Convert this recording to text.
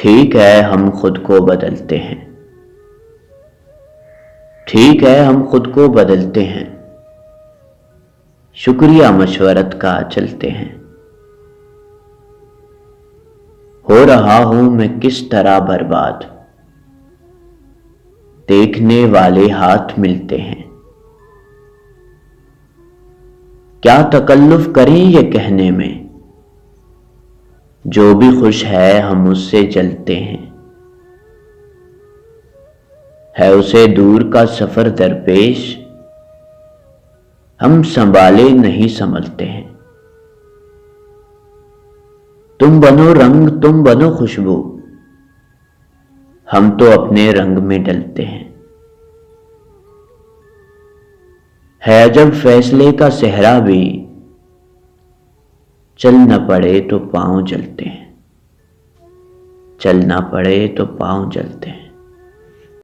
ठीक है हम खुद को बदलते हैं। ठीक है हम खुद को बदलते हैं। शुक्रिया मशवरत का चलते हैं। हो रहा हूं मैं किस तरह बर्बाद, देखने वाले हाथ मिलते हैं। क्या तकल्लुफ करें ये कहने में, जो भी खुश है हम उससे जलते हैं। है उसे दूर का सफर दरपेश, हम संभाले नहीं संभलते हैं। तुम बनो रंग तुम बनो खुशबू, हम तो अपने रंग में डलते हैं। है अजब फैसले का सेहरा भी, चल न पड़े तो पांव जलते हैं। चल न पड़े तो पांव जलते हैं।